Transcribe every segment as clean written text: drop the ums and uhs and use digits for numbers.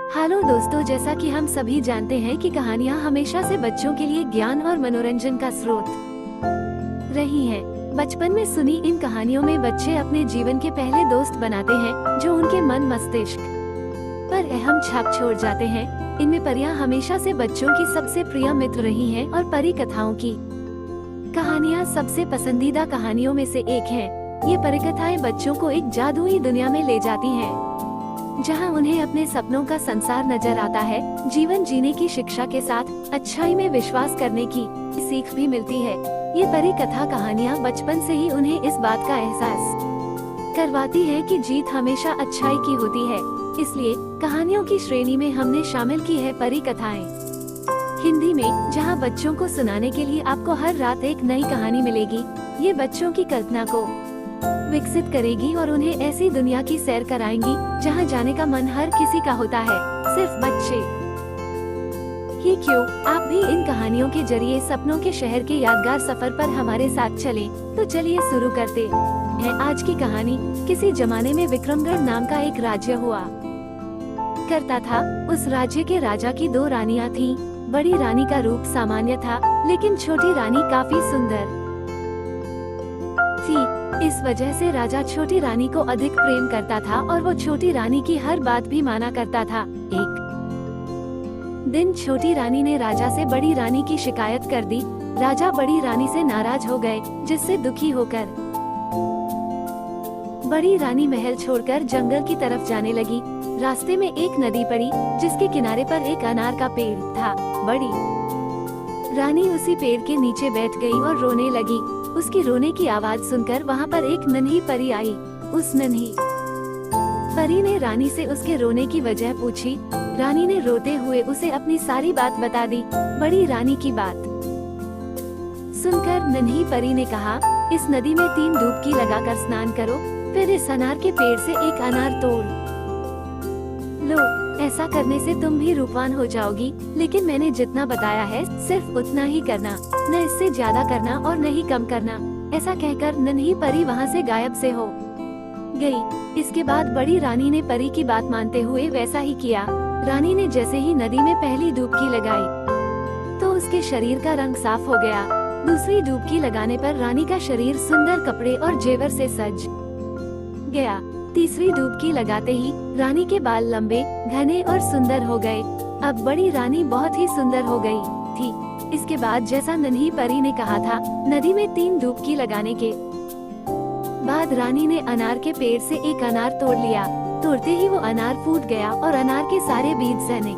Hello दोस्तों, जैसा कि हम सभी जानते हैं कि कहानियाँ हमेशा से बच्चों के लिए ज्ञान और मनोरंजन का स्रोत रही हैं। बचपन में सुनी इन कहानियों में बच्चे अपने जीवन के पहले दोस्त बनाते हैं जो उनके मन मस्तिष्क पर अहम छाप छोड़ जाते हैं। इनमें परियां हमेशा से बच्चों की सबसे प्रिय मित्र रही हैं और परी कथाओं की कहानियाँ सबसे पसंदीदा कहानियों में से एक है। ये परी कथाएं बच्चों को एक जादुई दुनिया में ले जाती हैं, जहां उन्हें अपने सपनों का संसार नजर आता है। जीवन जीने की शिक्षा के साथ अच्छाई में विश्वास करने की सीख भी मिलती है। ये परी कथा कहानियाँ बचपन से ही उन्हें इस बात का एहसास करवाती है कि जीत हमेशा अच्छाई की होती है। इसलिए कहानियों की श्रेणी में हमने शामिल की है परी कथाएं हिंदी में, जहां बच्चों को सुनाने के लिए आपको हर रात एक नई कहानी मिलेगी। ये बच्चों की कल्पना को विकसित करेगी और उन्हें ऐसी दुनिया की सैर कराएंगी जहां जाने का मन हर किसी का होता है, सिर्फ बच्चे ही क्यों। आप भी इन कहानियों के जरिए सपनों के शहर के यादगार सफर पर हमारे साथ चलें। तो चलिए शुरू करते हैं आज की कहानी। किसी जमाने में विक्रमगढ़ नाम का एक राज्य हुआ करता था। उस राज्य के राजा की दो रानियां थीं। बड़ी रानी का रूप सामान्य था, लेकिन छोटी रानी काफी सुंदर थी। इस वजह से राजा छोटी रानी को अधिक प्रेम करता था और वो छोटी रानी की हर बात भी माना करता था। एक दिन छोटी रानी ने राजा से बड़ी रानी की शिकायत कर दी। राजा बड़ी रानी से नाराज हो गए, जिससे दुखी होकर बड़ी रानी महल छोड़कर जंगल की तरफ जाने लगी। रास्ते में एक नदी पड़ी, जिसके किनारे पर एक अनार का पेड़ था। बड़ी रानी उसी पेड़ के नीचे बैठ गई और रोने लगी। उसकी रोने की आवाज सुनकर वहाँ पर एक नन्ही परी आई। उस नन्ही परी ने रानी से उसके रोने की वजह पूछी। रानी ने रोते हुए उसे अपनी सारी बात बता दी। बड़ी रानी की बात सुनकर नन्ही परी ने कहा, इस नदी में 3 डुबकी लगाकर स्नान करो, फिर इस अनार के पेड़ से एक अनार तोड़ लो। ऐसा करने से तुम भी रूपवान हो जाओगी, लेकिन मैंने जितना बताया है सिर्फ उतना ही करना, न इससे ज्यादा करना और न ही कम करना। ऐसा कहकर नन्ही परी वहाँ से गायब से हो गई। इसके बाद बड़ी रानी ने परी की बात मानते हुए वैसा ही किया। रानी ने जैसे ही नदी में पहली डुबकी लगाई तो उसके शरीर का रंग साफ हो गया। दूसरी डुबकी लगाने पर रानी का शरीर सुंदर कपड़े और जेवर से सज गया। तीसरी डुबकी लगाते ही रानी के बाल लंबे, घने और सुंदर हो गए। अब बड़ी रानी बहुत ही सुंदर हो गई थी। इसके बाद जैसा नन्ही परी ने कहा था, नदी में 3 डुबकी लगाने के बाद रानी ने अनार के पेड़ से एक अनार तोड़ लिया। तोड़ते ही वो अनार फूट गया और अनार के सारे बीज सैनिक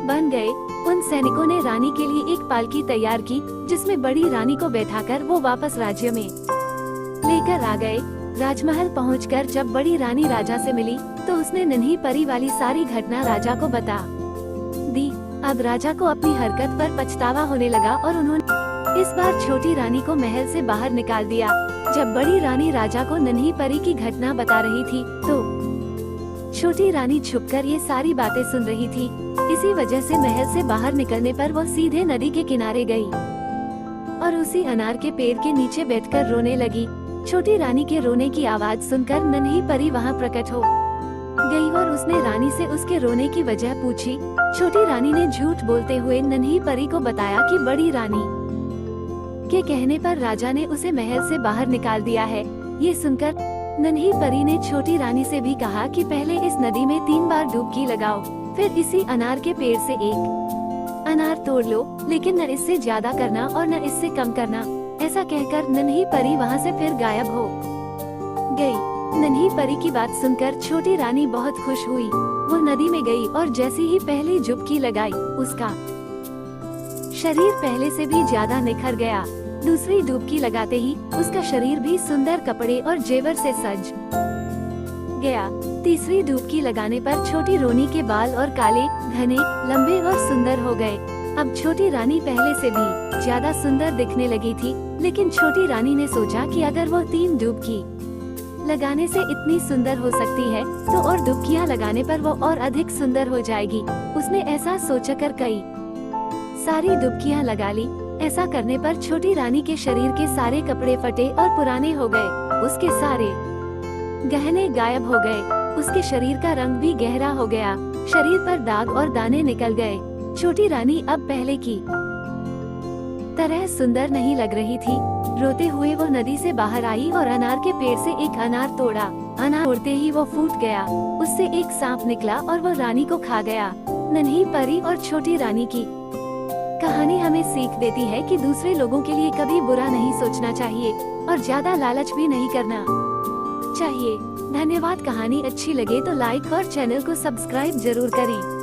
बन गए। उन सैनिकों ने रानी के लिए एक पालकी तैयार की, जिसमें बड़ी रानी को बैठाकर वो वापस राज्य में लेकर आ गए। राजमहल पहुंचकर जब बड़ी रानी राजा से मिली तो उसने नन्ही परी वाली सारी घटना राजा को बता दी। अब राजा को अपनी हरकत पर पछतावा होने लगा और उन्होंने इस बार छोटी रानी को महल से बाहर निकाल दिया। जब बड़ी रानी राजा को नन्ही परी की घटना बता रही थी तो छोटी रानी छुपकर ये सारी बातें सुन रही थी। इसी वजह से महल से बाहर निकलने पर वो सीधे नदी के किनारे गई और उसी अनार के पेड़ के नीचे बैठकर रोने लगी। छोटी रानी के रोने की आवाज सुनकर नन्ही परी वहाँ प्रकट हो गई और उसने रानी से उसके रोने की वजह पूछी। छोटी रानी ने झूठ बोलते हुए नन्ही परी को बताया कि बड़ी रानी के कहने पर राजा ने उसे महल से बाहर निकाल दिया है। ये सुनकर नन्ही परी ने छोटी रानी से भी कहा कि पहले इस नदी में 3 बार डुबकी लगाओ, फिर इसी अनार के पेड़ से एक अनार तोड़ लो, लेकिन न इससे ज्यादा करना और न इससे कम करना। ऐसा कहकर नन्ही परी वहाँ से फिर गायब हो गई। नन्ही परी की बात सुनकर छोटी रानी बहुत खुश हुई। वो नदी में गई और जैसे ही पहली डुबकी लगाई, उसका शरीर पहले से भी ज्यादा निखर गया। दूसरी डुबकी लगाते ही उसका शरीर भी सुंदर कपड़े और जेवर से सज गया। तीसरी डुबकी लगाने पर छोटी रानी के बाल और काले, घने, लंबे और सुंदर हो गए। अब छोटी रानी पहले से भी ज्यादा सुंदर दिखने लगी थी, लेकिन छोटी रानी ने सोचा कि अगर वो 3 डुबकी लगाने से इतनी सुंदर हो सकती है तो और डुबकियां लगाने पर वो और अधिक सुंदर हो जाएगी। उसने ऐसा सोचकर कई सारी डुबकियां लगा ली। ऐसा करने पर छोटी रानी के शरीर के सारे कपड़े फटे और पुराने हो गए। उसके सारे गहने गायब हो गए। उसके शरीर का रंग भी गहरा हो गया। शरीर पर दाग और दाने निकल गए। छोटी रानी अब पहले की तरह सुंदर नहीं लग रही थी। रोते हुए वो नदी से बाहर आई और अनार के पेड़ से एक अनार तोड़ा। अनार तोड़ते ही वो फूट गया। उससे एक सांप निकला और वो रानी को खा गया। नन्ही परी और छोटी रानी की कहानी हमें सीख देती है कि दूसरे लोगों के लिए कभी बुरा नहीं सोचना चाहिए और ज्यादा लालच भी नहीं करना चाहिए। धन्यवाद। कहानी अच्छी लगे तो लाइक और चैनल को सब्सक्राइब जरूर करें।